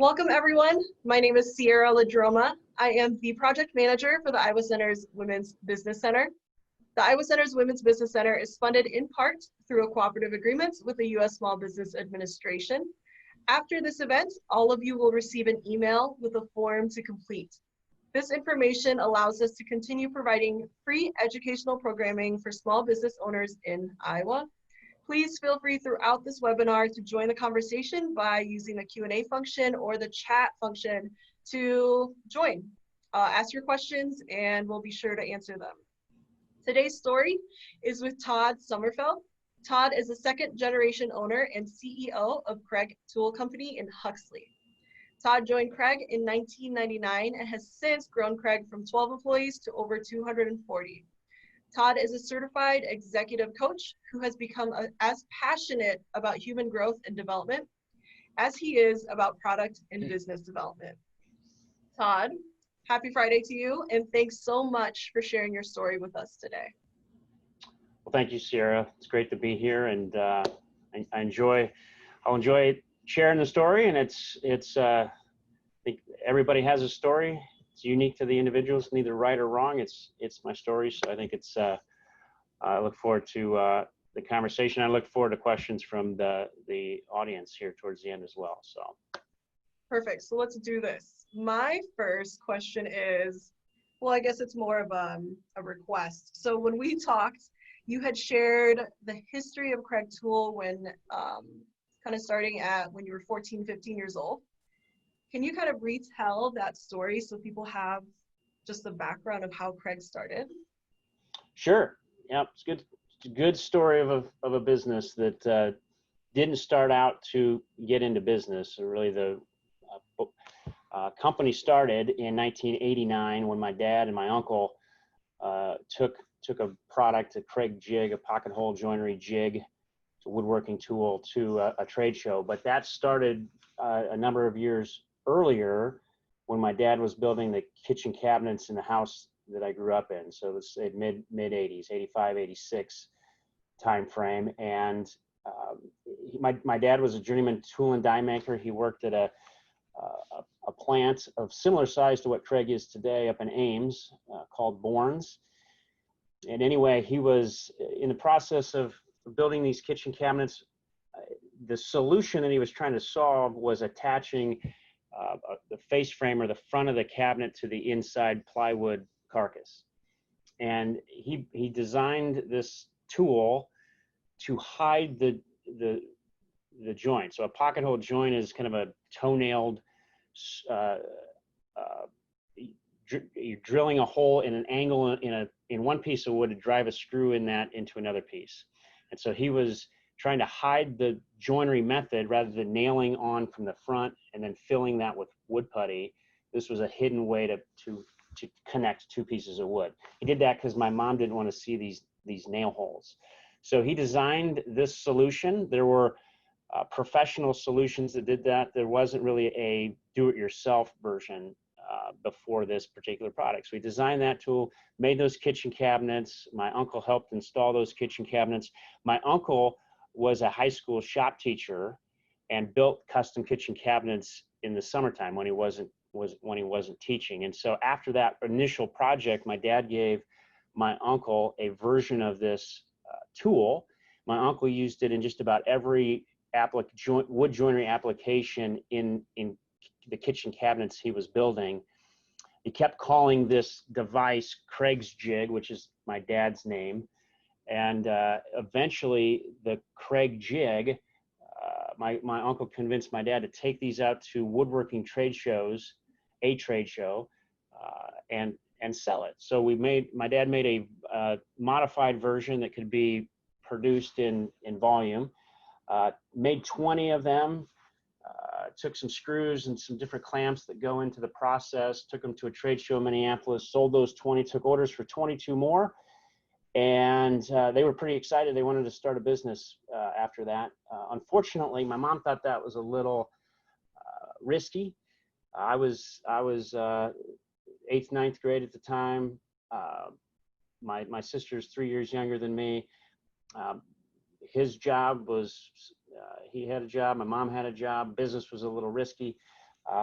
Welcome everyone. My name is Sierra Ladroma. I am the project manager for the Iowa Center's Women's Business Center. The Iowa Center's Women's Business Center is funded in part through a cooperative agreement with the U.S. Small Business Administration. After this event, all of you will receive an email with a form to complete. This information allows us to continue providing free educational programming for small business owners in Iowa. Please feel free throughout this webinar to join the conversation by using the Q&A function or the chat function to join. Ask your questions and we'll be sure to answer them. Today's story is with Todd Sommerfeld. Todd is a second-generation owner and CEO of Kreg Toole Company in Huxley. Todd joined Kreg in 1999 and has since grown Kreg from 12 employees to over 240. Todd is a certified executive coach who has become as passionate about human growth and development as he is about product and business development. Todd, happy Friday to you, and thanks so much for sharing your story with us today. Well, thank you, Sierra. It's great to be here, and I'll enjoy sharing the story. And I think everybody has a story. It's unique to the individuals, neither right or wrong. It's my story, so I think it's. I look forward to the conversation. I look forward to questions from the audience here towards the end as well. So. Perfect. So let's do this. My first question is, well, I guess it's more of a request. So when we talked, you had shared the history of Kreg Toole when kind of starting at when you were 14, 15 years old. Can you kind of retell that story so people have just the background of how Kreg started? Sure. Yeah, it's good. It's a good story of a business that didn't start out to get into business. So really, the company started in 1989 when my dad and my uncle took a product, a Kreg jig, a pocket hole joinery jig, it's a woodworking tool, to a trade show. But that started a number of years earlier when my dad was building the kitchen cabinets in the house that I grew up in. So let's say mid 80s, 85, 86 time frame. And my dad was a journeyman tool and die maker. He worked at a plant of similar size to what Kreg is today up in Ames called Bourne's. And anyway, he was in the process of building these kitchen cabinets. The solution that he was trying to solve was attaching the face frame or the front of the cabinet to the inside plywood carcass. And he designed this tool to hide the joint. So a pocket hole joint is kind of a toenailed, you're drilling a hole in an angle in one piece of wood to drive a screw in that into another piece. And so he was trying to hide the joinery method rather than nailing on from the front and then filling that with wood putty. This was a hidden way to connect two pieces of wood. He did that because my mom didn't want to see these nail holes. So he designed this solution. There were professional solutions that did that. There wasn't really a do-it-yourself version before this particular product. So we designed that tool, made those kitchen cabinets. My uncle helped install those kitchen cabinets. My uncle was a high school shop teacher and built custom kitchen cabinets in the summertime when he wasn't teaching. And so after that initial project, my dad gave my uncle a version of this tool. My uncle used it in just about every wood joinery application in the kitchen cabinets he was building. He kept calling this device Kreg's jig, which is my dad's name. And eventually the Kreg jig, my uncle convinced my dad to take these out to woodworking trade shows, a trade show, and sell it. So my dad made a modified version that could be produced in volume, made 20 of them, took some screws and some different clamps that go into the process, took them to a trade show in Minneapolis, sold those 20, took orders for 22 more. And they were pretty excited. They wanted to start a business after that. Unfortunately, my mom thought that was a little risky. I was 8th, 9th grade at the time. My sister's 3 years younger than me. His job was, he had a job, my mom had a job, business was a little risky.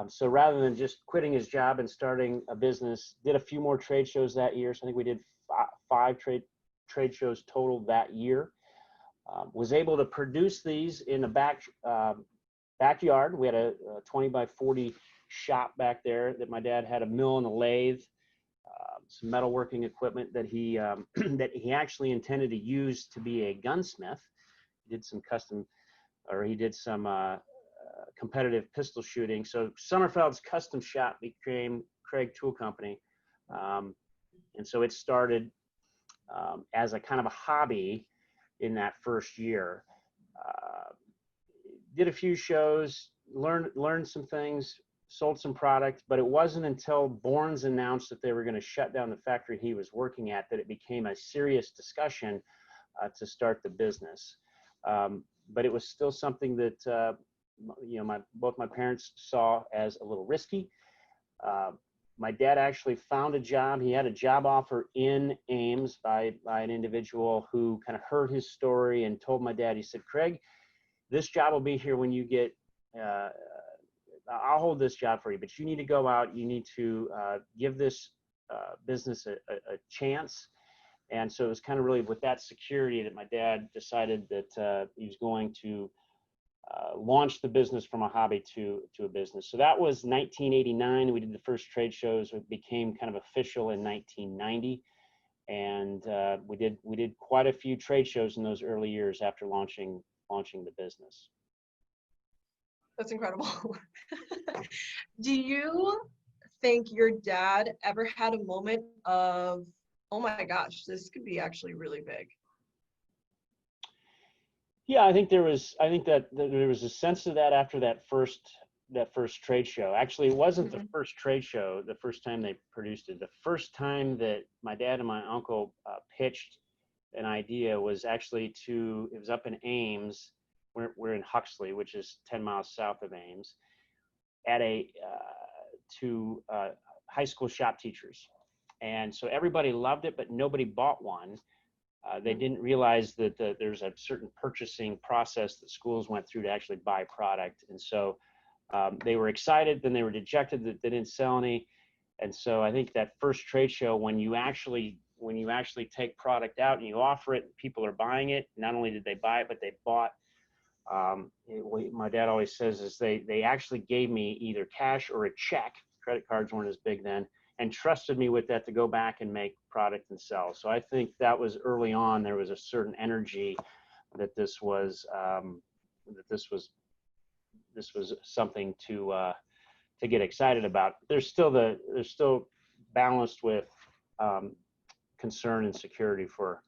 So rather than just quitting his job and starting a business, did a few more trade shows that year. So I think we did five trade shows total that year. Was able to produce these in the backyard. We had a 20 by 40 shop back there that my dad had a mill and a lathe, some metalworking equipment that he that he actually intended to use to be a gunsmith. He did some competitive pistol shooting. So Sommerfeld's custom shop became Kreg Tool Company. And so it started as a kind of a hobby in that first year. Did a few shows, learned some things, sold some product, but it wasn't until Bourne's announced that they were going to shut down the factory he was working at that it became a serious discussion to start the business. But it was still something that both my parents saw as a little risky. My dad actually found a job. He had a job offer in Ames by an individual who kind of heard his story and told my dad, he said, Kreg, this job will be here when you get, I'll hold this job for you, but you need to go out. You need to give this business a chance. And so it was kind of really with that security that my dad decided that he was going to launched the business from a hobby to a business. So that was 1989. We did the first trade shows. It became kind of official in 1990. And we did quite a few trade shows in those early years after launching the business. That's incredible. Do you think your dad ever had a moment of, oh my gosh, this could be actually really big? Yeah, I think that there was a sense of that after that first trade show. Actually, it wasn't the first trade show, the first time they produced it. The first time that my dad and my uncle pitched an idea was actually it was up in Ames. We're in Huxley, which is 10 miles south of Ames, at to high school shop teachers. And so everybody loved it, but nobody bought one. They didn't realize that there's a certain purchasing process that schools went through to actually buy product. And so they were excited, then they were dejected that they didn't sell any. And so I think that first trade show, when you actually take product out and you offer it, people are buying it. Not only did they buy it, but they bought. My dad always says is they actually gave me either cash or a check. Credit cards weren't as big then, and trusted me with that to go back and make product and sell. So I think that was early on. There was a certain energy that this was something to get excited about. There's still balanced with concern and security for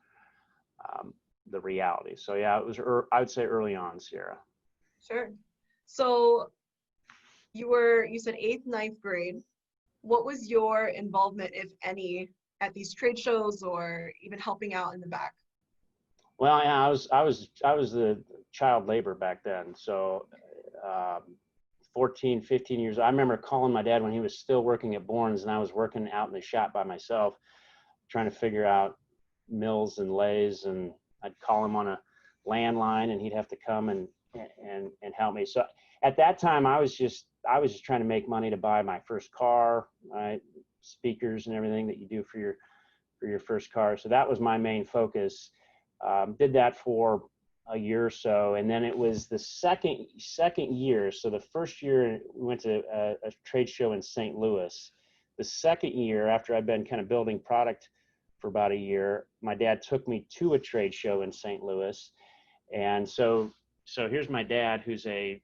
the reality. So yeah, it was I would say early on, Sierra. Sure. So you said 8th, 9th grade. What was your involvement, if any, at these trade shows or even helping out in the back? Well, yeah, I was the child labor back then. So 14, 15 years. I remember calling my dad when he was still working at Bourne's, and I was working out in the shop by myself, trying to figure out mills and lathes, and I'd call him on a landline, and he'd have to come and help me. So at that time, I was just trying to make money to buy my first car, right? Speakers and everything that you do for your first car. So that was my main focus. Did that for a year or so, and then it was the second year. So the first year we went to a trade show in St. Louis. The second year, after I'd been kind of building product for about a year, my dad took me to a trade show in St. Louis. And so here's my dad, who's a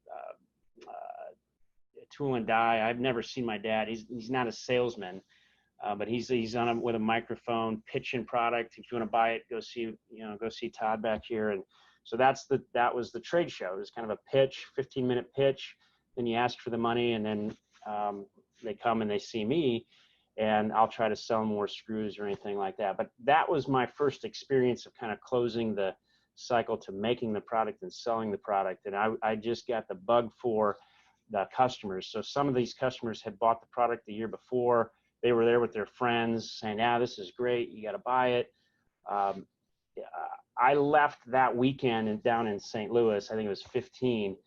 tool and die. I've never seen my dad. He's not a salesman, but he's on with a microphone pitching product. If you want to buy it, go see Todd back here. And so that was the trade show. It was kind of a pitch, 15-minute pitch. Then you ask for the money, and then they come and they see me, and I'll try to sell more screws or anything like that. But that was my first experience of kind of closing the cycle to making the product and selling the product. And I just got the bug for the customers. So some of these customers had bought the product the year before. They were there with their friends saying, this is great, you got to buy it. I left that weekend down in St. Louis, I think it was 15.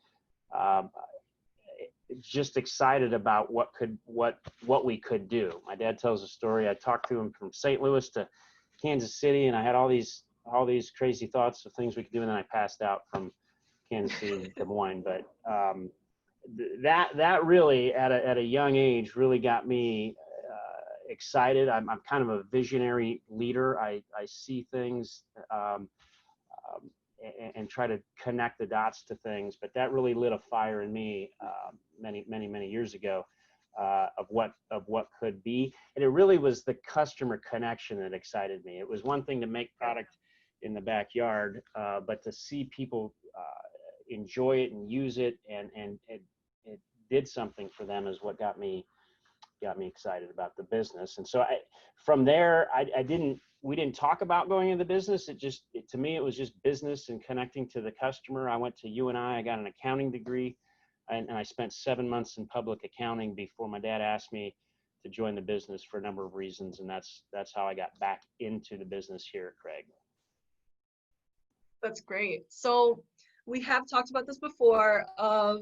just excited about what we could do. My dad tells a story. I talked to him from St. Louis to Kansas City, and I had all these crazy thoughts of things we could do, and then I passed out from Kansas City to Des Moines. But that really at a young age really got me excited. I'm kind of a visionary leader. I see things and try to connect the dots to things. But that really lit a fire in me many years ago of what could be. And it really was the customer connection that excited me. It was one thing to make product in the backyard, but to see people enjoy it and use it, and it did something for them is what got me excited about the business. And so from there, we didn't talk about going into the business. To me, it was just business and connecting to the customer. I went to UNI, I got an accounting degree, and I spent 7 months in public accounting before my dad asked me to join the business for a number of reasons. And that's how I got back into the business here at Kreg. That's great. So we have talked about this before of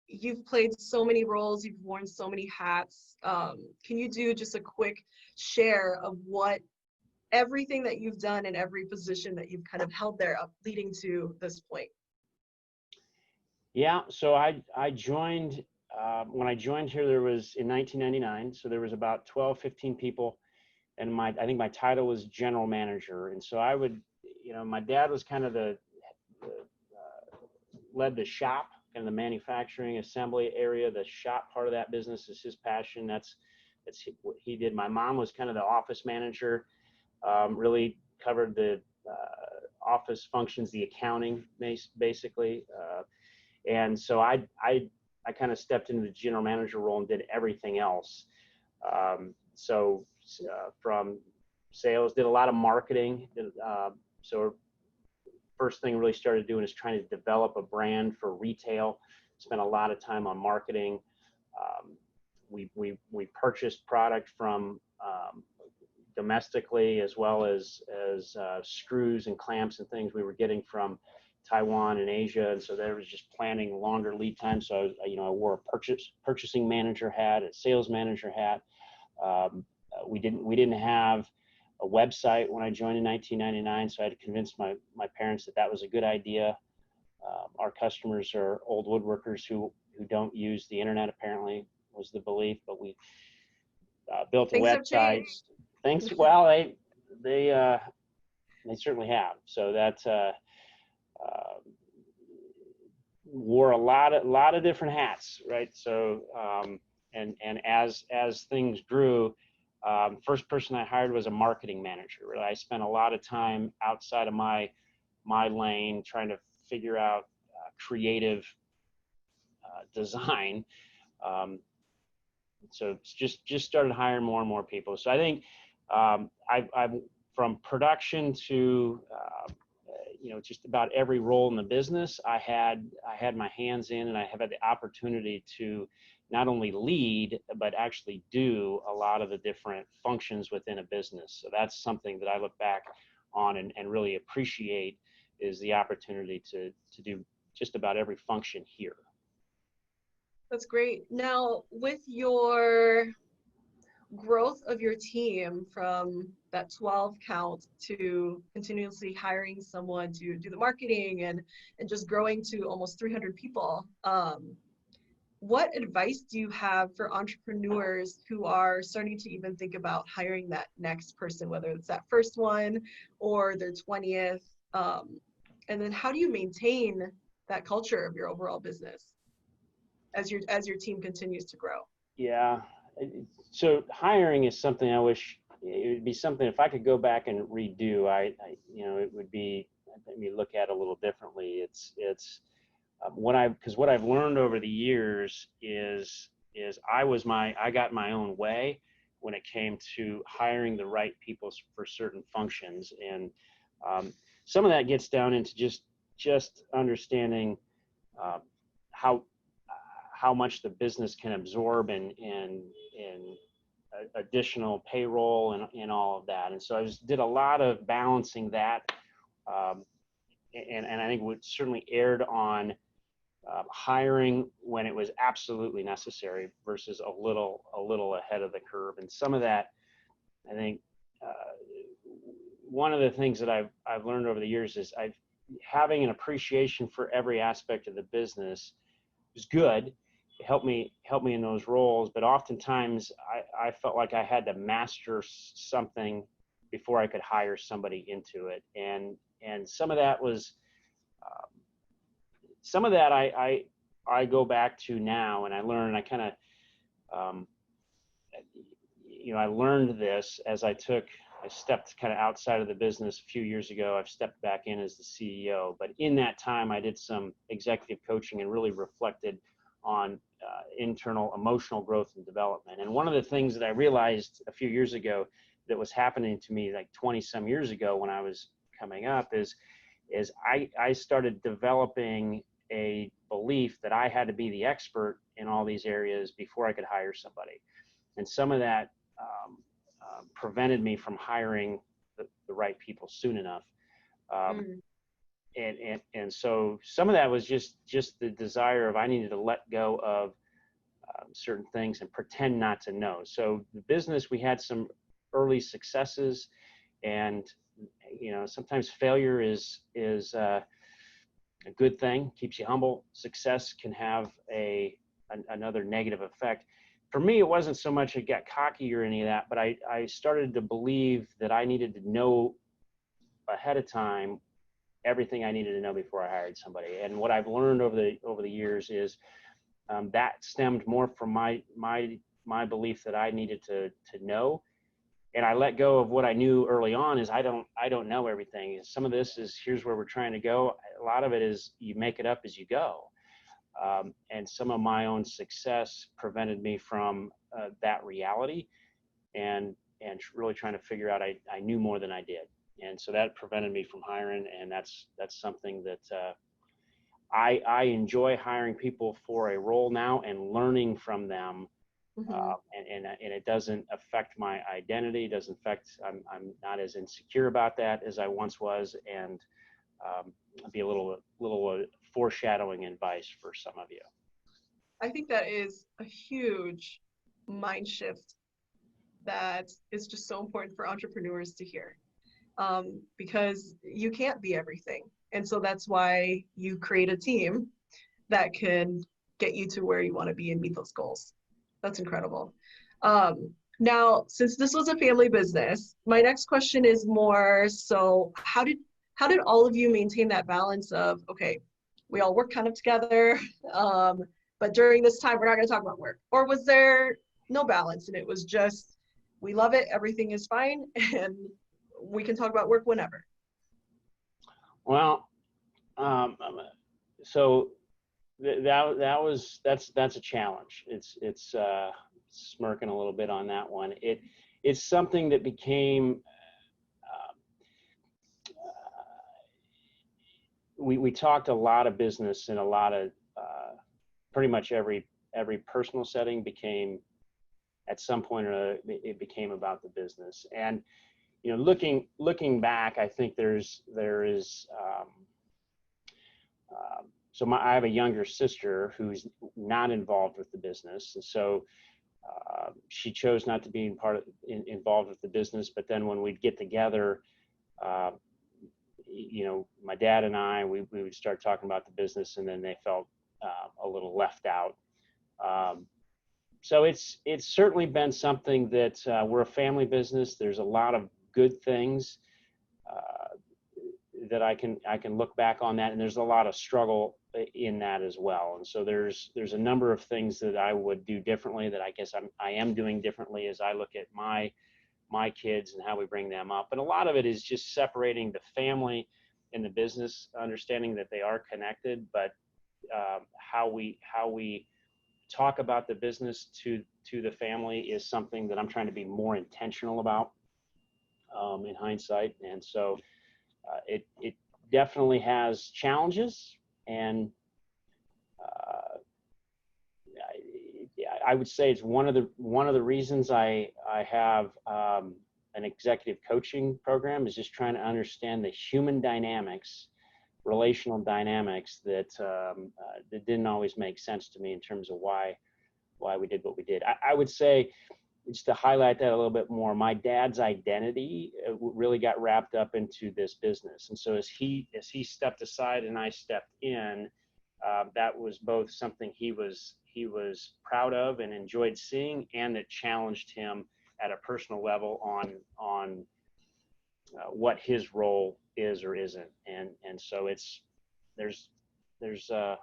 you've played so many roles, you've worn so many hats. Can you do just a quick share of what everything that you've done in every position that you've kind of held there up leading to this point? Yeah, so I joined, when I joined here, there was in 1999, so there was about 12, 15 people, and I think my title was general manager. And so I would, my dad was kind of led the shop and the manufacturing assembly area. The shop part of that business is his passion. That's what he did. My mom was kind of the office manager, really covered the office functions, the accounting basically. And so I kind of stepped into the general manager role and did everything else. From sales, did a lot of marketing. So first thing I really started doing is trying to develop a brand for retail. Spent a lot of time on marketing. We purchased product from domestically, as well as screws and clamps and things we were getting from Taiwan and Asia. And so there was just planning longer lead time. So I wore a purchasing manager hat, a sales manager hat. We didn't have a website when I joined in 1999, so I had to convince my parents that was a good idea. Our customers are old woodworkers who don't use the internet, apparently, was the belief. But we built a website. Things, well, they certainly have. So that's wore a lot of different hats, right? So and as things grew. First person I hired was a marketing manager. Really, I spent a lot of time outside of my lane trying to figure out creative design. So it's just started hiring more and more people. So I think I've from production to just about every role in the business I had my hands in, and I have had the opportunity to not only lead, but actually do a lot of the different functions within a business. So that's something that I look back on and really appreciate, is the opportunity to do just about every function here. That's great. Now, with your growth of your team from that 12 count to continuously hiring someone to do the marketing and just growing to almost 300 people, what advice do you have for entrepreneurs who are starting to even think about hiring that next person, whether it's that first one or their 20th? And then how do you maintain that culture of your overall business as your team continues to grow? Yeah. So hiring is something I wish it would be something, if I could go back and redo, it would be, let me look at it a little differently. It's what I've learned over the years is I got my own way when it came to hiring the right people for certain functions. And some of that gets down into just understanding how much the business can absorb and additional payroll and all of that. And so I just did a lot of balancing that. And I think it certainly erred on hiring when it was absolutely necessary versus a little ahead of the curve. And some of that, I think, one of the things that I've learned over the years is having an appreciation for every aspect of the business is good. It helped me in those roles, but oftentimes I felt like I had to master something before I could hire somebody into it. And some of that was, some of that I go back to now, and I learn, I kind of, I learned this as I stepped kind of outside of the business a few years ago. I've stepped back in as the CEO, but in that time I did some executive coaching and really reflected on internal emotional growth and development. And one of the things that I realized a few years ago that was happening to me like 20 some years ago when I was coming up is I started developing a belief that I had to be the expert in all these areas before I could hire somebody. And some of that prevented me from hiring the right people soon enough. And so some of that was just the desire of I needed to let go of certain things and pretend not to know. So the business, we had some early successes, and sometimes failure is a good thing, keeps you humble. Success can have another negative effect. For me, it wasn't so much I got cocky or any of that, but I started to believe that I needed to know ahead of time everything I needed to know before I hired somebody. And what I've learned over the years is that stemmed more from my belief that I needed to know. And I let go of what I knew early on is I don't know everything. Some of this is here's where we're trying to go. A lot of it is you make it up as you go. And some of my own success prevented me from that reality and really trying to figure out I knew more than I did. And so that prevented me from hiring. And that's something that I enjoy hiring people for a role now and learning from them. And it doesn't affect my identity. Doesn't affect. I'm not as insecure about that as I once was, and be a little foreshadowing advice for some of you. I think that is a huge mind shift that is just so important for entrepreneurs to hear, because you can't be everything, and so that's why you create a team that can get you to where you want to be and meet those goals. That's incredible. Now, since this was a family business, my next question is more so how did all of you maintain that balance of, okay, we all work kind of together, but during this time, we're not going to talk about work? Or was there no balance and it was just, we love it, everything is fine, and we can talk about work whenever? Well, so that's a challenge. It's smirking a little bit on that one. It's something that became we talked a lot of business in a lot of pretty much every personal setting became at some point it became about the business. And looking back, I think there is so I have a younger sister who's not involved with the business, and so she chose not to be involved with the business. But then when we'd get together, my dad and I, we would start talking about the business, and then they felt a little left out. So it's certainly been something that we're a family business. There's a lot of good things that I can look back on that, and there's a lot of struggle in that as well. And so there's a number of things that I would do differently that I guess I am doing differently as I look at my kids and how we bring them up. And a lot of it is just separating the family and the business, understanding that they are connected, but how we talk about the business to the family is something that I'm trying to be more intentional about in hindsight. And so it definitely has challenges, and I would say it's one of the reasons I have an executive coaching program, is just trying to understand the human dynamics relational dynamics that that didn't always make sense to me in terms of why we did what we did. I would say, just to highlight that a little bit more, my dad's identity really got wrapped up into this business, and so as he stepped aside and I stepped in, that was both something he was proud of and enjoyed seeing, and that challenged him at a personal level on what his role is or isn't, and so there's a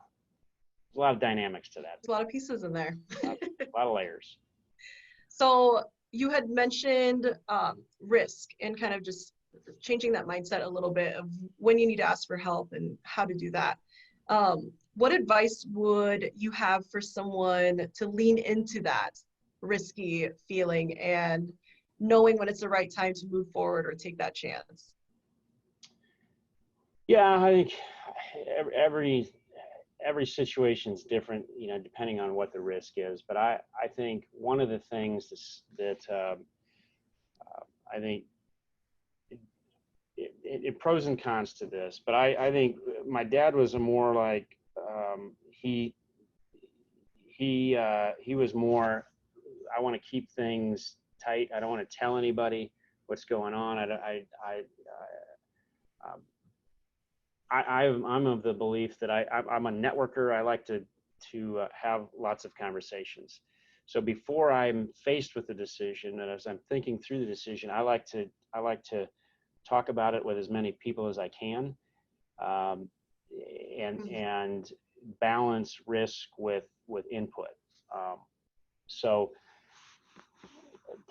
lot of dynamics to that. There's a lot of pieces in there. A lot of layers. So you had mentioned risk and kind of just changing that mindset a little bit of when you need to ask for help and how to do that. What advice would you have for someone to lean into that risky feeling and knowing when it's the right time to move forward or take that chance? Yeah, I think every situation is different, depending on what the risk is. But I think one of the things that I think it pros and cons to this, but I think my dad was a more like he was more, I want to keep things tight. I don't want to tell anybody what's going on. I'm of the belief that I'm a networker. I like to have lots of conversations. So before I'm faced with the decision, and as I'm thinking through the decision, I like to talk about it with as many people as I can, and balance risk with input. So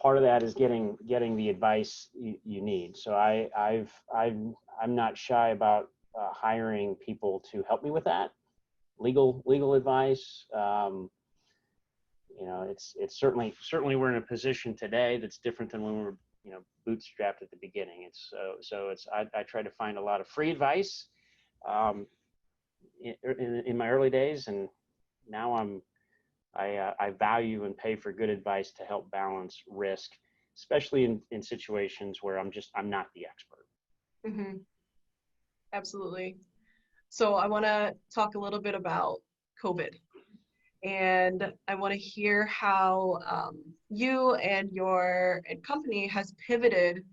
part of that is getting the advice you need. So I'm not shy about hiring people to help me with that legal advice. It's certainly we're in a position today that's different than when we were bootstrapped at the beginning. I try to find a lot of free advice in my early days, and now I value and pay for good advice to help balance risk, especially in situations where I'm not the expert. Mm-hmm. Absolutely. So I want to talk a little bit about COVID, and I want to hear how you and your company has pivoted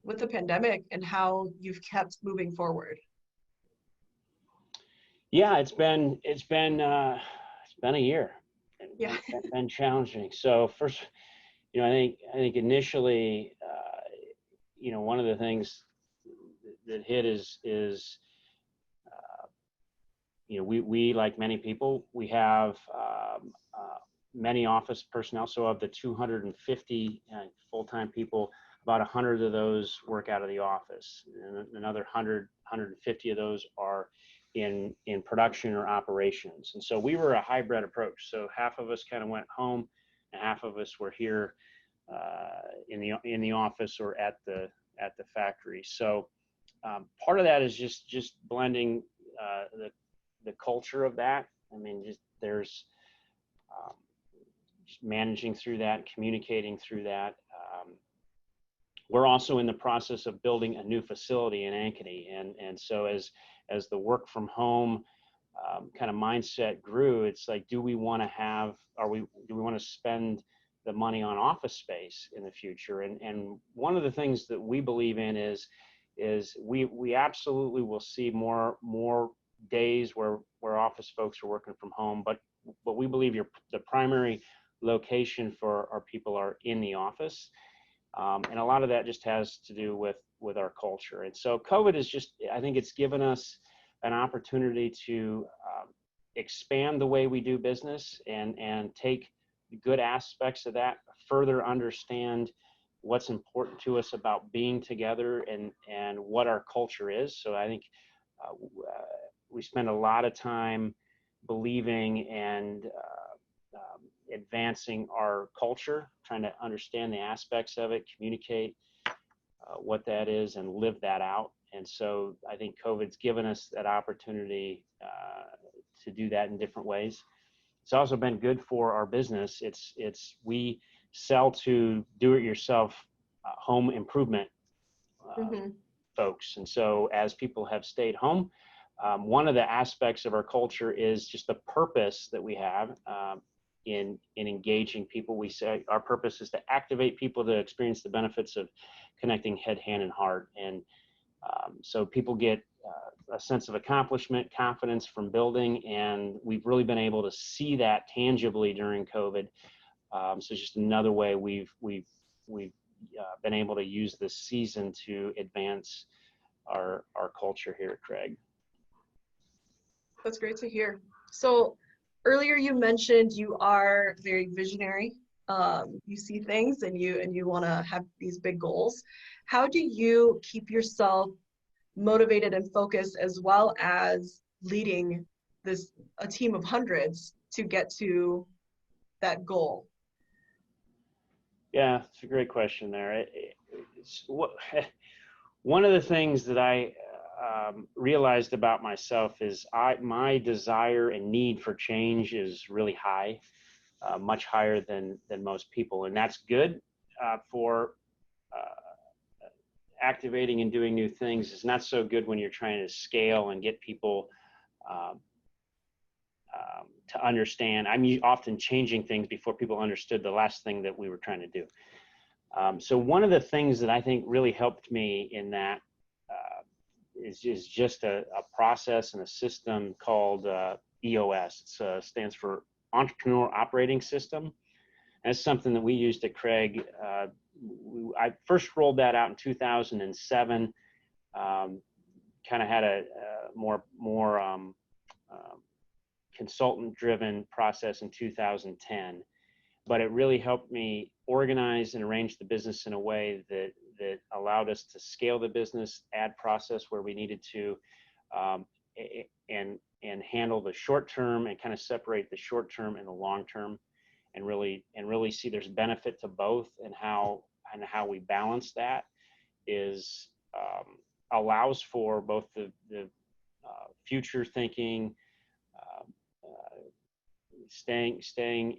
with the pandemic and how you've kept moving forward. Yeah, it's been a year. Yeah. It's been challenging. So first, I think initially, one of the things that hit is we like many people, we have many office personnel. So of the 250 full-time people, about 100 of those work out of the office, and another 150 of those are in production or operations. And so we were a hybrid approach. So half of us kind of went home, and half of us were here in the office or at the factory. So part of that is just blending the culture of that. I mean, there's just managing through that, communicating through that. We're also in the process of building a new facility in Ankeny, and so as the work from home kind of mindset grew, it's like, do we want to spend the money on office space in the future? And one of the things that we believe in is we absolutely will see more days where office folks are working from home, but we believe the primary location for our people are in the office. And a lot of that just has to do with our culture. And so COVID is I think it's given us an opportunity to expand the way we do business and take good aspects of that, further understand what's important to us about being together and what our culture is. So I think we spend a lot of time believing and advancing our culture, trying to understand the aspects of it, communicate what that is, and live that out. And so I think COVID's given us that opportunity to do that in different ways. It's also been good for our business. We sell to do-it-yourself home improvement folks. And so as people have stayed home, one of the aspects of our culture is just the purpose that we have in engaging people. We say our purpose is to activate people to experience the benefits of connecting head, hand, and heart. And so people get a sense of accomplishment, confidence from building, and we've really been able to see that tangibly during COVID. So it's just another way we've been able to use this season to advance our culture here at Kreg. That's great to hear. So earlier you mentioned you are very visionary. You see things and you want to have these big goals. How do you keep yourself motivated and focused, as well as leading a team of hundreds to get to that goal? Yeah, it's a great question there. One of the things that I realized about myself is my desire and need for change is really high, much higher than most people, and that's good for activating and doing new things. It's not so good when you're trying to scale and get people to understand. I'm often changing things before people understood the last thing that we were trying to do. So one of the things that I think really helped me in that is just a process and a system called EOS. It stands for Entrepreneurial Operating System. That's something that we used at Kreg. I first rolled that out in 2007. Kind of had a more consultant-driven process in 2010, but it really helped me organize and arrange the business in a way that allowed us to scale the business, add process where we needed to, and handle the short term and kind of separate the short term and the long term, and really see there's benefit to both, and how we balance that is allows for both the future thinking, staying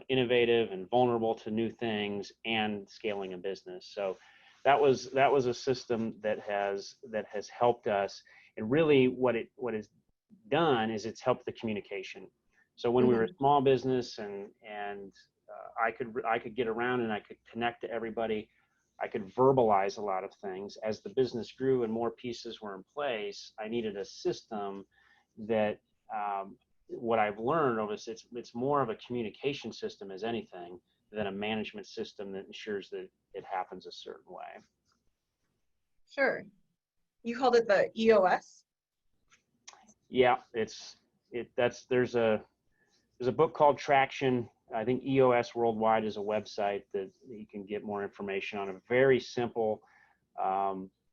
innovative and vulnerable to new things, and scaling a business. So that was a system that has helped us. And really what it's done is it's helped the communication. So when we were a small business and I could get around and I could connect to everybody, I could verbalize a lot of things. As the business grew and more pieces were in place, I needed a system that what I've learned over this, it's more of a communication system as anything than a management system that ensures that it happens a certain way. Sure. You called it the EOS? Yeah, there's a book called Traction. I think EOS Worldwide is a website that you can get more information on. A very simple,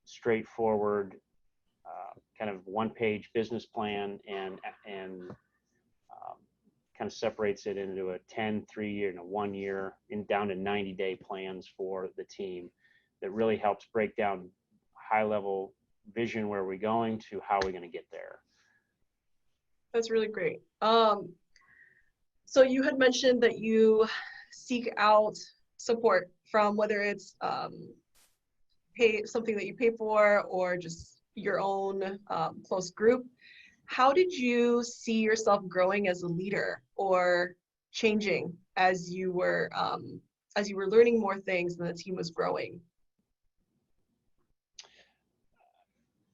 straightforward, kind of one-page business plan, and kind of separates it into a 10, 3-year, and a 1-year, and down to 90-day plans for the team. That really helps break down high-level vision, where we're going to how we're going to get there. That's really great. So you had mentioned that you seek out support from, whether it's something that you pay for or just your own close group. How did you see yourself growing as a leader or changing as you were learning more things and the team was growing?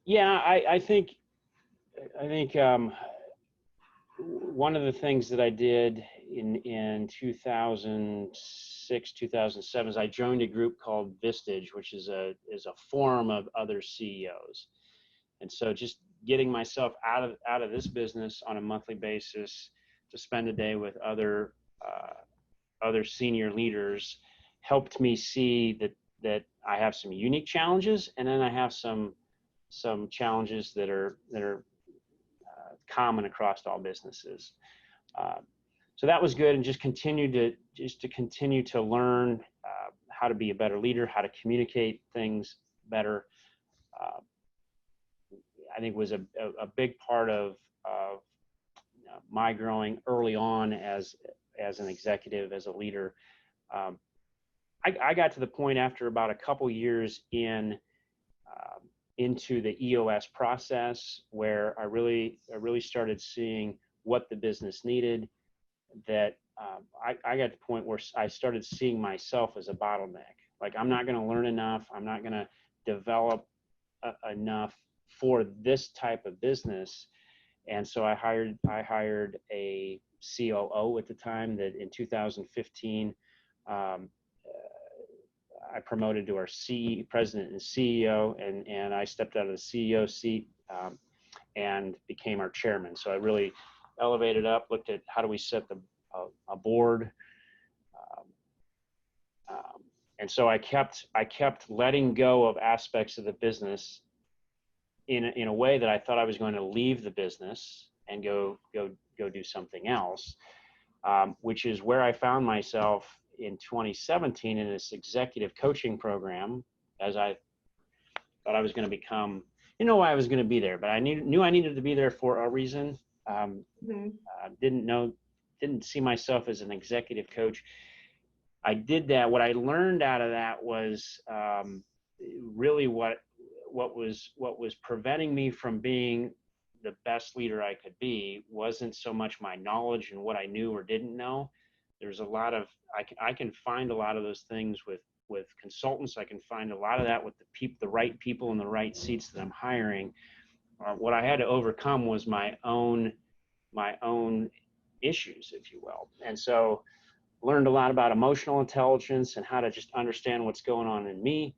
Yeah, I think one of the things that I did in 2006, 2007 is I joined a group called Vistage, which is a forum of other CEOs. And so just getting myself out of this business on a monthly basis to spend a day with other senior leaders helped me see that I have some unique challenges, and then I have some challenges that are common across all businesses. So that was good, and just continue to learn how to be a better leader, how to communicate things better. I think was a big part of my growing early on as an executive, as a leader. I got to the point after about a couple years in into the EOS process, where I really started seeing what the business needed. That I got to the point where I started seeing myself as a bottleneck. Like, I'm not going to learn enough. I'm not going to develop enough for this type of business. And so I hired a COO at the time, that in 2015, I promoted to our president and CEO, and I stepped out of the CEO seat and became our chairman. So I really elevated up, looked at how do we set a board, and so I kept letting go of aspects of the business in a way that I thought I was going to leave the business and go do something else, which is where I found myself in 2017 in this executive coaching program, as I thought I was going to become, why I was going to be there, but I knew I needed to be there for a reason. Didn't see myself as an executive coach. I did that. What I learned out of that was really what was preventing me from being the best leader I could be wasn't so much my knowledge and what I knew or didn't know. There's a lot of, I can find a lot of those things with consultants. I can find a lot of that with the right people in the right seats that I'm hiring. What I had to overcome was my own issues, if you will. And so learned a lot about emotional intelligence and how to just understand what's going on in me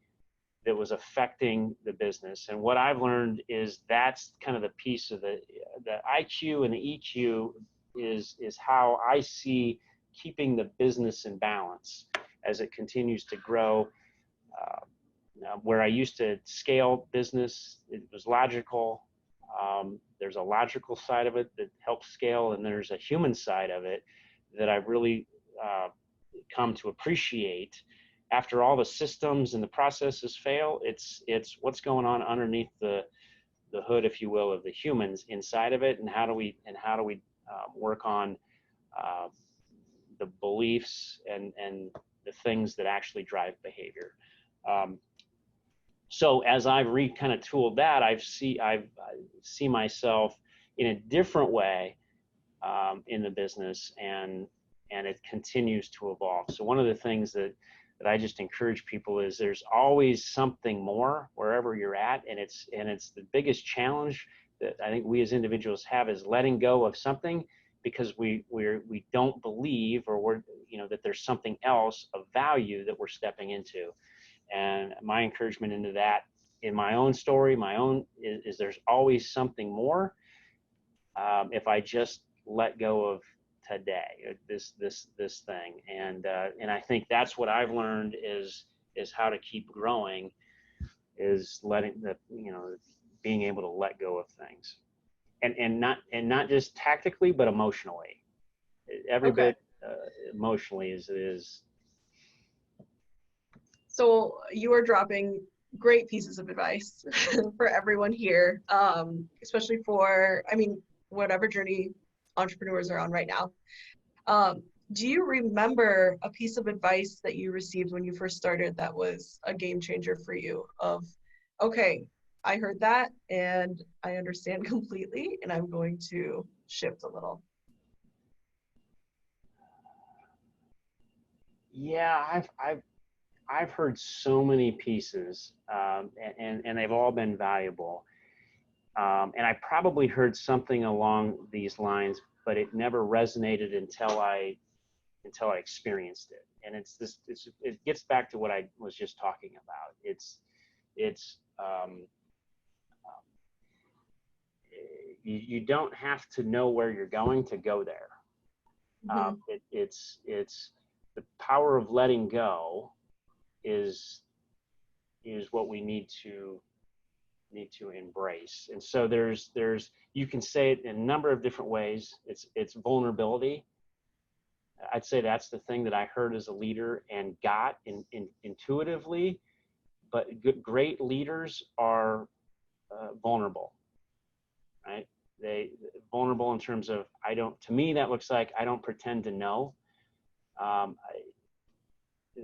that was affecting the business. And what I've learned is that's kind of the piece of the IQ and the EQ is how I see keeping the business in balance as it continues to grow. Where I used to scale business, it was logical. There's a logical side of it that helps scale, and there's a human side of it that I've really come to appreciate. After all the systems and the processes fail, it's what's going on underneath the hood, if you will, of the humans inside of it, and how do we work on the beliefs and the things that actually drive behavior. So as I've kind of tooled that, I see myself in a different way in the business, and it continues to evolve. So one of the things that I just encourage people is there's always something more wherever you're at, and it's the biggest challenge that I think we as individuals have is letting go of something because we don't believe or that there's something else of value that we're stepping into. And my encouragement into that in my own story, is there's always something more if I just let go of today, this thing. And I think that's what I've learned is how to keep growing, is being able to let go of things, and not just tactically, but emotionally. Every bit emotionally is. So you are dropping great pieces of advice for everyone here, especially for, whatever journey entrepreneurs are on right now. Do you remember a piece of advice that you received when you first started that was a game changer for you of, okay, I heard that and I understand completely and I'm going to shift a little? Yeah, I've heard so many pieces, and they've all been valuable. And I probably heard something along these lines, but it never resonated until I experienced it. And it gets back to what I was just talking about. You don't have to know where you're going to go there. Mm-hmm. It's the power of letting go is what we need to embrace. And so there's you can say it in a number of different ways. It's vulnerability. I'd say that's the thing that I heard as a leader and got intuitively. But great leaders are vulnerable, right? They vulnerable in terms of to me that looks like I don't pretend to know.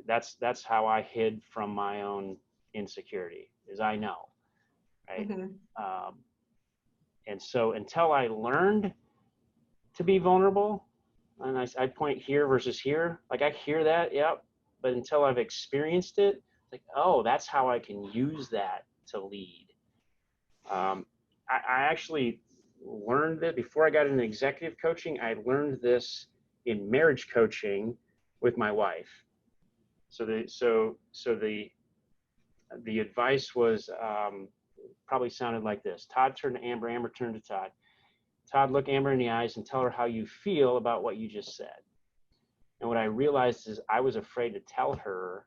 That's how I hid from my own insecurity, is I know. right? Mm-hmm. And so until I learned to be vulnerable, and I point here versus here, like I hear that, yep, but until I've experienced it, like, oh, that's how I can use that to lead. I actually learned that before I got into executive coaching. I learned this in marriage coaching with my wife. So the advice was probably sounded like this. Todd turned to Amber, Amber turned to Todd. Todd, look Amber in the eyes and tell her how you feel about what you just said. And what I realized is I was afraid to tell her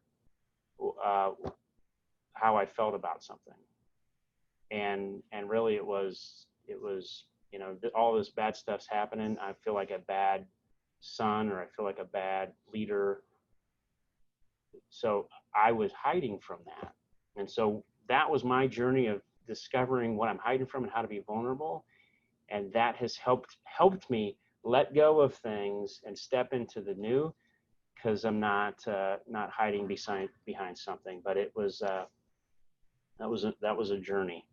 how I felt about something. And really it was, you know, all this bad stuff's happening. I feel like a bad son, or I feel like a bad leader. So I was hiding from that. And so that was my journey of discovering what I'm hiding from and how to be vulnerable. And that has helped me let go of things and step into the new, because I'm not hiding behind something. But it was that was a journey.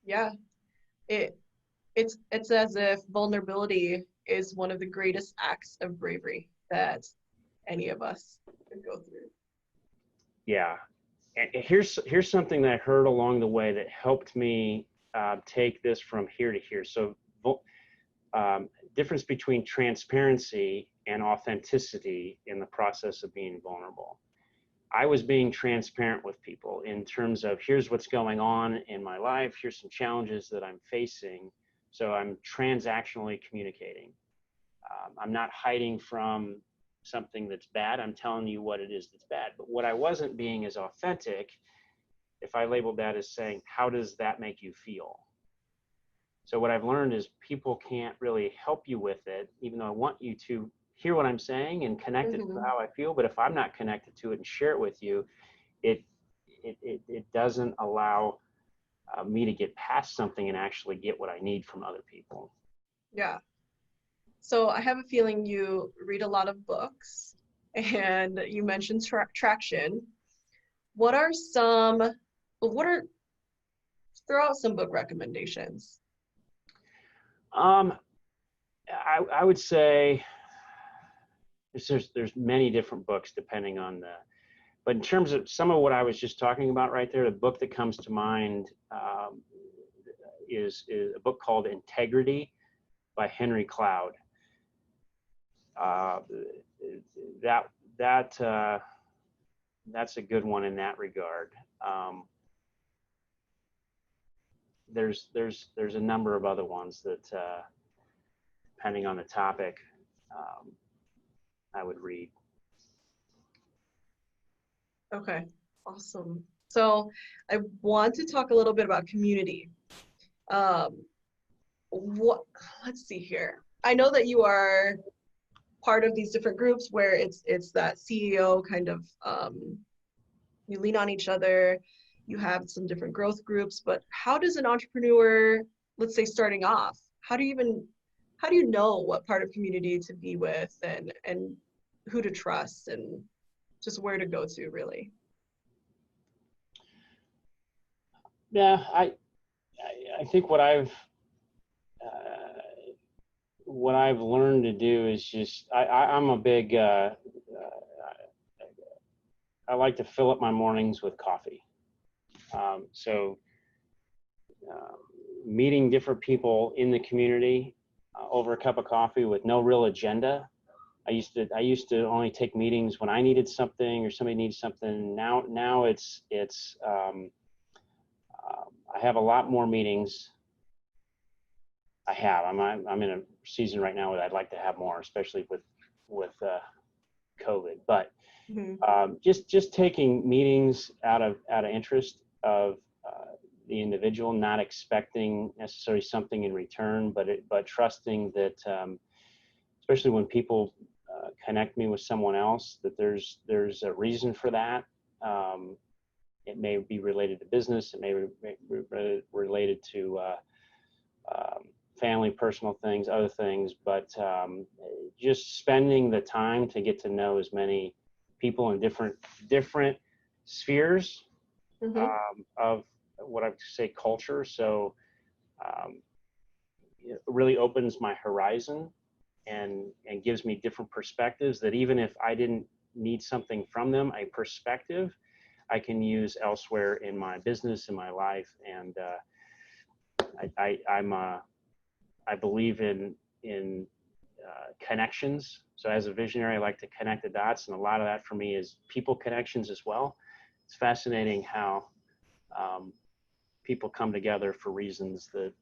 Yeah, it's as if vulnerability is one of the greatest acts of bravery that any of us could go through. Yeah, and here's something that I heard along the way that helped me take this from here to here. So difference between transparency and authenticity in the process of being vulnerable. I was being transparent with people in terms of, here's what's going on in my life, here's some challenges that I'm facing. So I'm transactionally communicating. I'm not hiding from something that's bad. I'm telling you what it is that's bad. But what I wasn't being is authentic if I labeled that as saying, how does that make you feel? So what I've learned is people can't really help you with it, even though I want you to hear what I'm saying and connect it to how I feel. But if I'm not connected to it and share it with you, it doesn't allow me to get past something and actually get what I need from other people. Yeah. So I have a feeling you read a lot of books, and you mentioned traction. Throw out some book recommendations. I would say there's many different books depending on but in terms of some of what I was just talking about right there, the book that comes to mind is a book called Integrity by Henry Cloud. That's a good one in that regard. There's a number of other ones that depending on the topic I would read. Okay, awesome. So I want to talk a little bit about community. Let's see here. I know that you are part of these different groups where it's that CEO kind of, you lean on each other, you have some different growth groups, but how does an entrepreneur, let's say starting off, how do you know what part of community to be with and who to trust and just where to go to, really? Yeah, I think what I've learned to do is just I'm a big I like to fill up my mornings with coffee. So meeting different people in the community over a cup of coffee with no real agenda. I used to only take meetings when I needed something or somebody needs something. Now it's I have a lot more meetings. I'm in a season right now where I'd like to have more, especially with COVID. But just taking meetings out of interest of the individual, not expecting necessarily something in return, but trusting that, especially when people connect me with someone else, that there's a reason for that. It may be related to business, it may be related to family, personal things, other things, but just spending the time to get to know as many people in different spheres of what I would say culture. So it really opens my horizon and gives me different perspectives that even if I didn't need something from them, a perspective I can use elsewhere in my business, in my life. And I believe in connections. So as a visionary, I like to connect the dots, and a lot of that for me is people connections as well. It's fascinating how people come together for reasons that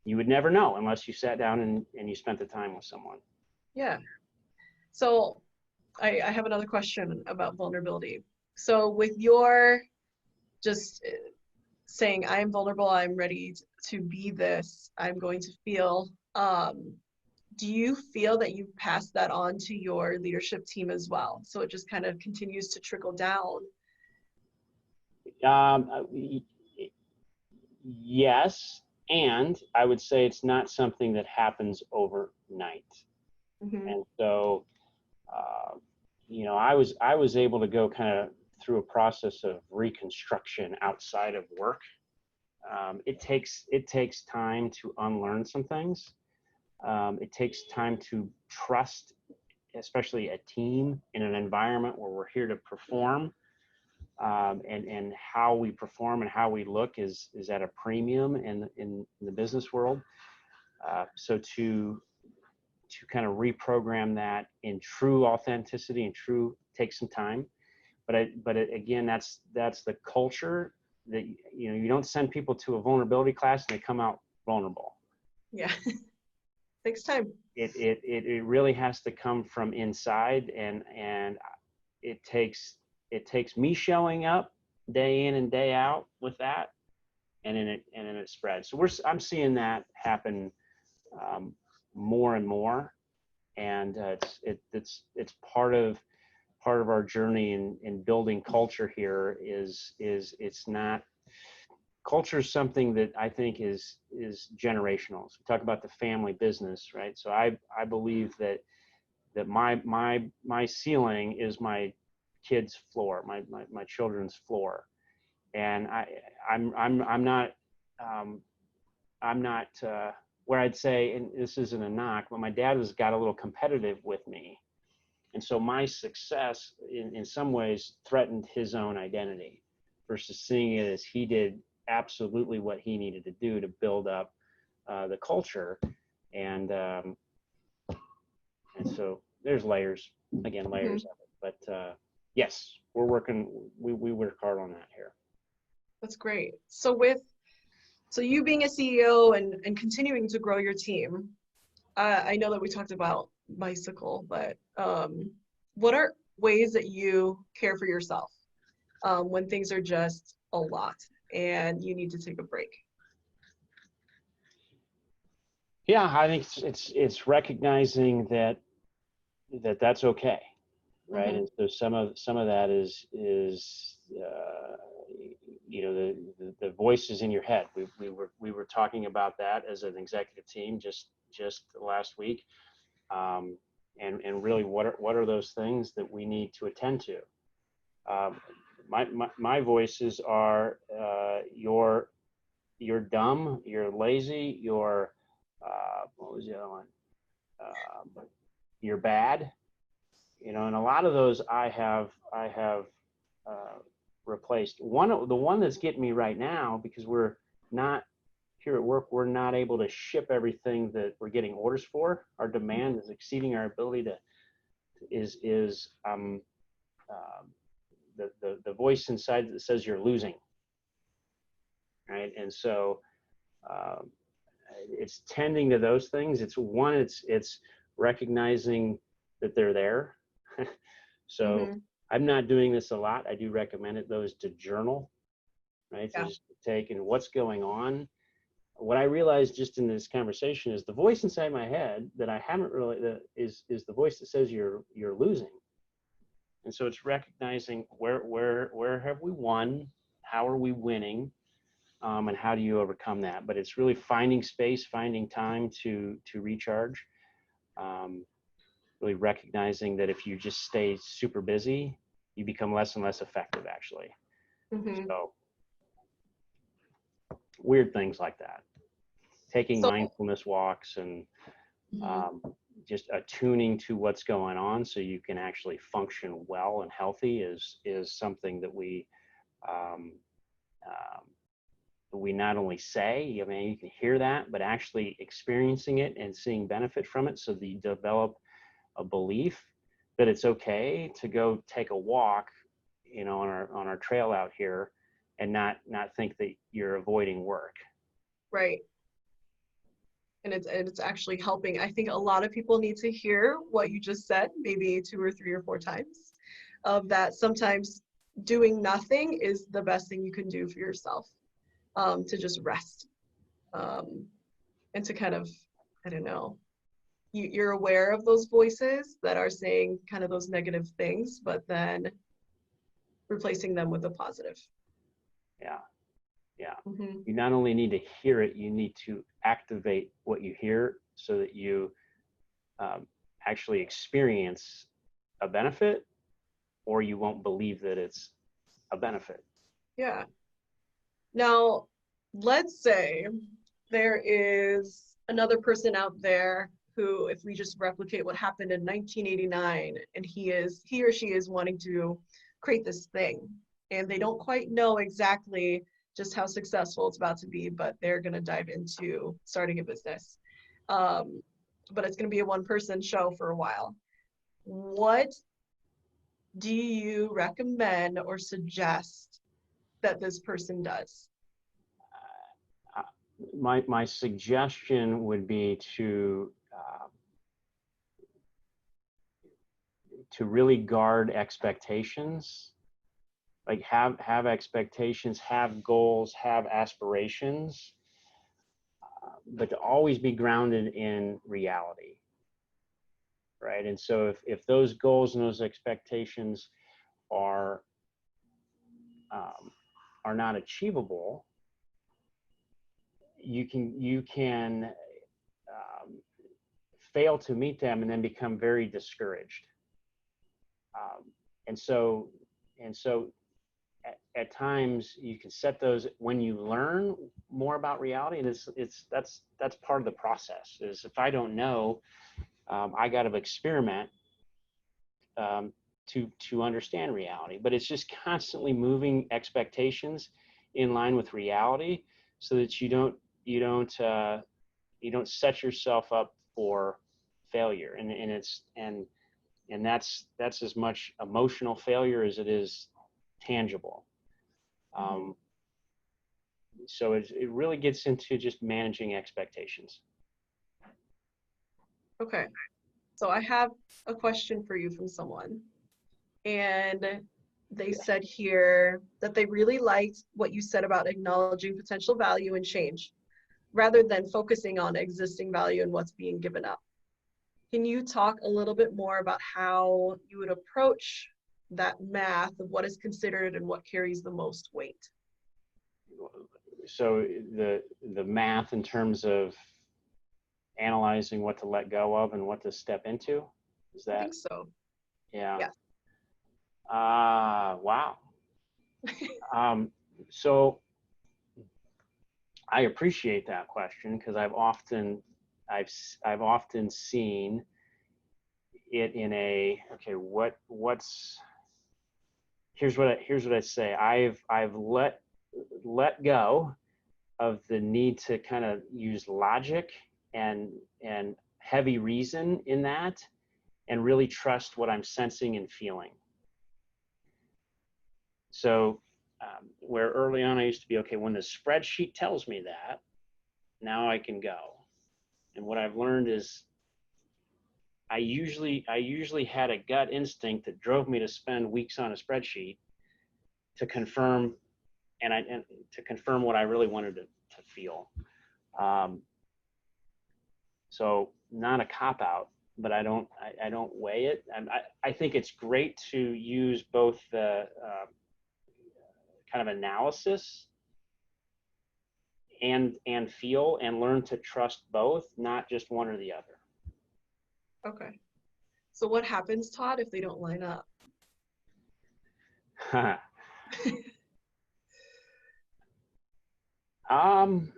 you would never know unless you sat down and you spent the time with someone. Yeah. So I have another question about vulnerability. So with your just saying, I am vulnerable, I'm ready to be this, I'm going to feel, do you feel that you've passed that on to your leadership team as well? So it just kind of continues to trickle down? Yes, and I would say it's not something that happens overnight. Mm-hmm. And so, I was able to go kind of through a process of reconstruction outside of work. It takes time to unlearn some things. It takes time to trust, especially a team in an environment where we're here to perform. And how we perform and how we look is at a premium in the business world. So to kind of reprogram that in true authenticity and true takes some time. But again, that's the culture that you don't send people to a vulnerability class and they come out vulnerable. Yeah. Takes time. It really has to come from inside, and it takes me showing up day in and day out with that, and then it spreads. So I'm seeing that happen more and more, and it's part of our journey in building culture here. Is it's not culture is something that I think is generational. So we talk about the family business, right? So I believe that my ceiling is my kids' floor, my children's floor, and I'm not where I'd say, and this isn't a knock, but my dad has got a little competitive with me, and so my success in some ways threatened his own identity, versus seeing it as he did absolutely what he needed to do to build up the culture, and so there's layers of it. But yes, we're working. We work hard on that here. That's great. So you being a CEO and continuing to grow your team, I know that we talked about bicycle, but what are ways that you care for yourself when things are just a lot and you need to take a break? Yeah, I think it's recognizing that's okay, right? Mm-hmm. And so some of that is the voices in your head. We were talking about that as an executive team just last week, and really what are those things that we need to attend to? My voices are you're dumb, you're lazy, you're what was the other one? You're bad, and a lot of those I have replaced. The one that's getting me right now, because we're not here at work, we're not able to ship everything that we're getting orders for. Our demand is exceeding our ability to the voice inside that says you're losing, right? And so it's tending to those things. It's recognizing that they're there. So Mm-hmm. I'm not doing this a lot. I do recommend it, though, is to journal, right? Yeah. So just take and what's going on. What I realized just in this conversation is the voice inside my head that I haven't really is the voice that says you're losing. And so it's recognizing where have we won, how are we winning, and how do you overcome that? But it's really finding space, finding time to recharge. Really recognizing that if you just stay super busy, you become less and less effective, actually. Mm-hmm. So weird things like that. Taking mindfulness walks and just attuning to what's going on so you can actually function well and healthy is something that we not only say, I mean, you can hear that, but actually experiencing it and seeing benefit from it, so that you develop a belief that it's okay to go take a walk, you know, on our trail out here, and not think that you're avoiding work. Right. And it's actually helping. I think a lot of people need to hear what you just said, maybe 2 or 3 or 4 times, of that sometimes doing nothing is the best thing you can do for yourself, to just rest, and to kind of, I don't know, you're aware of those voices that are saying kind of those negative things, but then replacing them with a positive. Yeah. Yeah. Mm-hmm. You not only need to hear it, you need to activate what you hear so that you actually experience a benefit, or you won't believe that it's a benefit. Yeah. Now, let's say there is another person out there who, if we just replicate what happened in 1989, and he or she is wanting to create this thing, and they don't quite know exactly just how successful it's about to be, but they're going to dive into starting a business. But it's going to be a one-person show for a while. What do you recommend or suggest that this person does? My suggestion would be to really guard expectations. Like have expectations, have goals, have aspirations, but to always be grounded in reality, right? And so if those goals and those expectations are not achievable, you can fail to meet them and then become very discouraged. And so at times you can set those when you learn more about reality, and that's part of the process. Is if I don't know, I got to experiment to understand reality. But it's just constantly moving expectations in line with reality, so that you don't set yourself up for failure. And that's as much emotional failure as it is tangible. So it really gets into just managing expectations. Okay, so I have a question for you from someone, and they said here that they really liked what you said about acknowledging potential value and change, rather than focusing on existing value and what's being given up. Can you talk a little bit more about how you would approach that math of what is considered and what carries the most weight? So the math in terms of analyzing what to let go of and what to step into, is that? I think so. Yeah. Yes. Wow. So I appreciate that question, because I've often seen it in a, okay, here's what I say. I've let go of the need to kind of use logic and heavy reason in that, and really trust what I'm sensing and feeling. So where early on I used to be, okay, when the spreadsheet tells me that, now I can go. And what I've learned is I usually had a gut instinct that drove me to spend weeks on a spreadsheet to confirm and to confirm what I really wanted to feel. So not a cop out, but I don't weigh it. I think it's great to use both the kind of analysis and feel, and learn to trust both, not just one or the other. Okay. So what happens, Todd, if they don't line up? Um,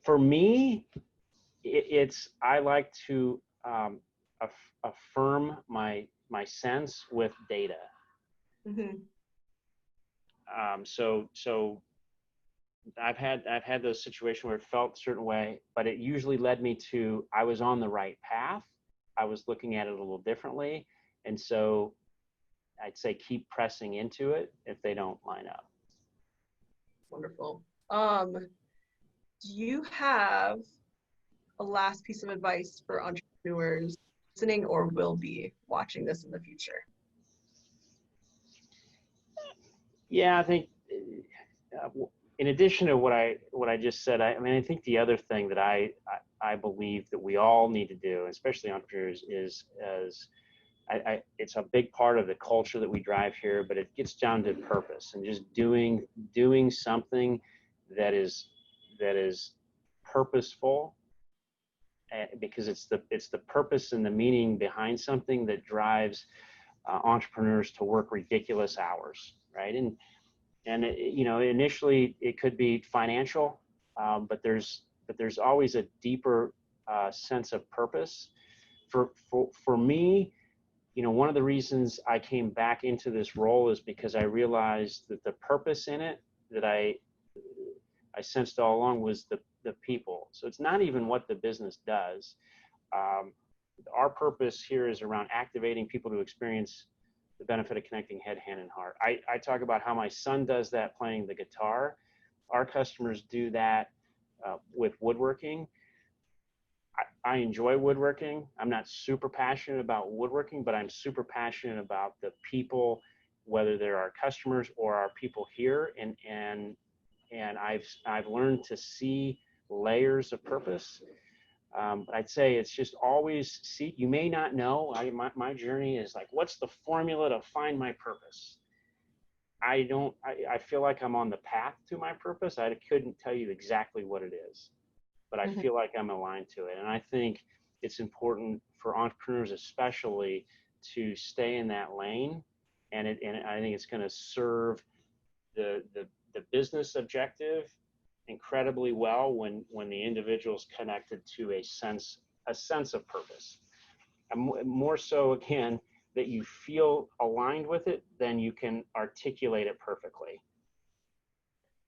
for me, I like to affirm my sense with data. Mm-hmm. So I've had those situations where it felt a certain way, but it usually led me to, I was on the right path. I was looking at it a little differently. And so I'd say keep pressing into it if they don't line up. Wonderful. Do you have a last piece of advice for entrepreneurs listening or will be watching this in the future? Yeah, I think in addition to what I just said, I mean, I think the other thing that I believe that we all need to do, especially entrepreneurs, is it's a big part of the culture that we drive here, but it gets down to purpose and just doing something that is purposeful, because it's the purpose and the meaning behind something that drives entrepreneurs to work ridiculous hours, right? And initially it could be financial, but there's always a deeper sense of purpose. For me, one of the reasons I came back into this role is because I realized that the purpose in it that I sensed all along was the people. So it's not even what the business does. Our purpose here is around activating people to experience the benefit of connecting head, hand, and heart. I talk about how my son does that playing the guitar. Our customers do that with woodworking. I enjoy woodworking. I'm not super passionate about woodworking, but I'm super passionate about the people, whether they're our customers or our people here. And I've learned to see layers of purpose. But I'd say it's just always see. You may not know. My journey is like, what's the formula to find my purpose? I feel like I'm on the path to my purpose. I couldn't tell you exactly what it is, but I feel like I'm aligned to it. And I think it's important for entrepreneurs, especially, to stay in that lane. And I think it's going to serve the business objective incredibly well when the individual's connected to a sense of purpose. And more so, again, that you feel aligned with it, then you can articulate it perfectly.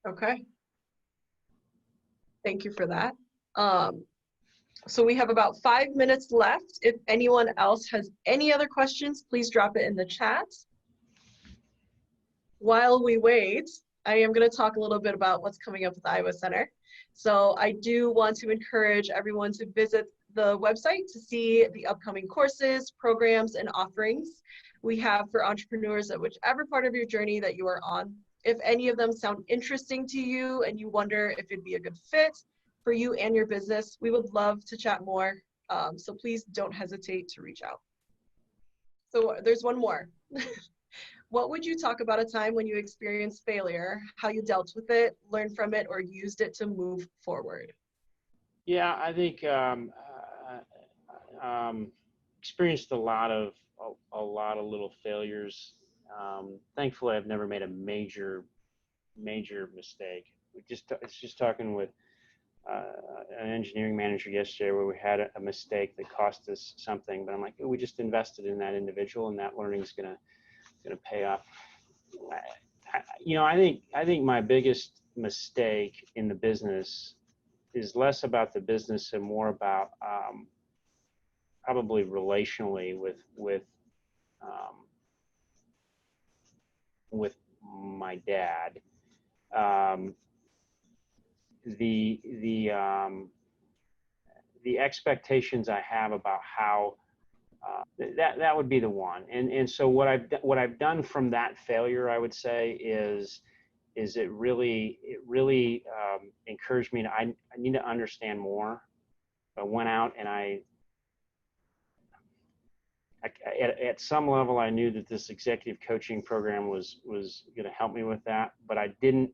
Okay. Thank you for that. So we have about 5 minutes left. If anyone else has any other questions, please drop it in the chat. While we wait, I am going to talk a little bit about what's coming up with the Iowa Center. So I do want to encourage everyone to visit the website to see the upcoming courses, programs, and offerings we have for entrepreneurs at whichever part of your journey that you are on. If any of them sound interesting to you and you wonder if it'd be a good fit for you and your business, we would love to chat more. So please don't hesitate to reach out. So there's one more. What would you talk about a time when you experienced failure, how you dealt with it, learned from it, or used it to move forward? Yeah, I think experienced a lot of little failures. Thankfully, I've never made a major mistake. It's just talking with an engineering manager yesterday where we had a mistake that cost us something, but I'm like, oh, we just invested in that individual, and that learning is gonna pay off. I think my biggest mistake in the business is less about the business and more about probably relationally with my dad. The expectations I have about how that would be the one. And so what I've done from that failure, I would say, is it really encouraged me to I need to understand more. I went out and at some level I knew that this executive coaching program was going to help me with that, but I didn't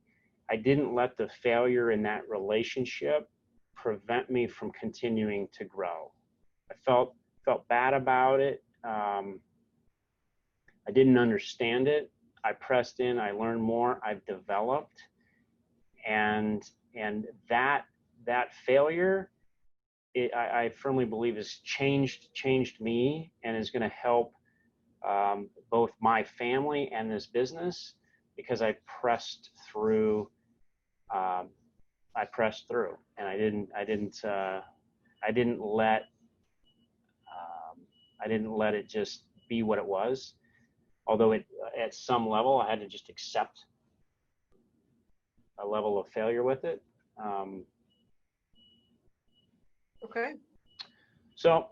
let the failure in that relationship prevent me from continuing to grow. I felt bad about it. I didn't understand it. I pressed in, I learned more, I've developed, and that failure, I firmly believe has changed me and is going to help both my family and this business, because I pressed through. And I didn't let it just be what it was. Although at some level, I had to just accept a level of failure with it. Okay. So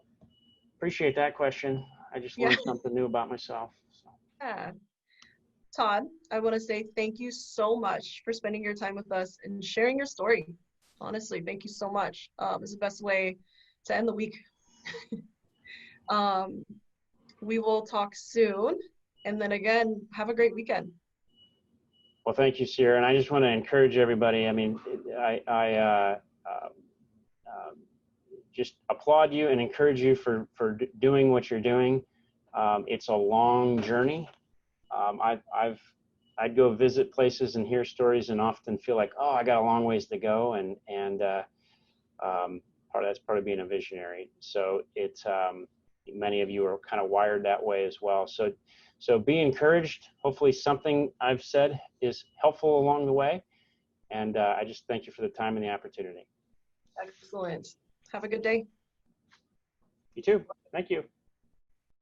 appreciate that question. I just learned something new about myself. So. Yeah. Todd, I want to say thank you so much for spending your time with us and sharing your story. Honestly, thank you so much. It's the best way to end the week. We will talk soon. And then again, have a great weekend. Well, thank you, Sierra. And I just want to encourage everybody. I mean, I just applaud you and encourage you for doing what you're doing. It's a long journey. I'd go visit places and hear stories and often feel like, oh, I got a long ways to go. And that's part of being a visionary. So it's, many of you are kind of wired that way as well. So be encouraged. Hopefully something I've said is helpful along the way. And I just thank you for the time and the opportunity. Excellent. Have a good day. You too. Thank you.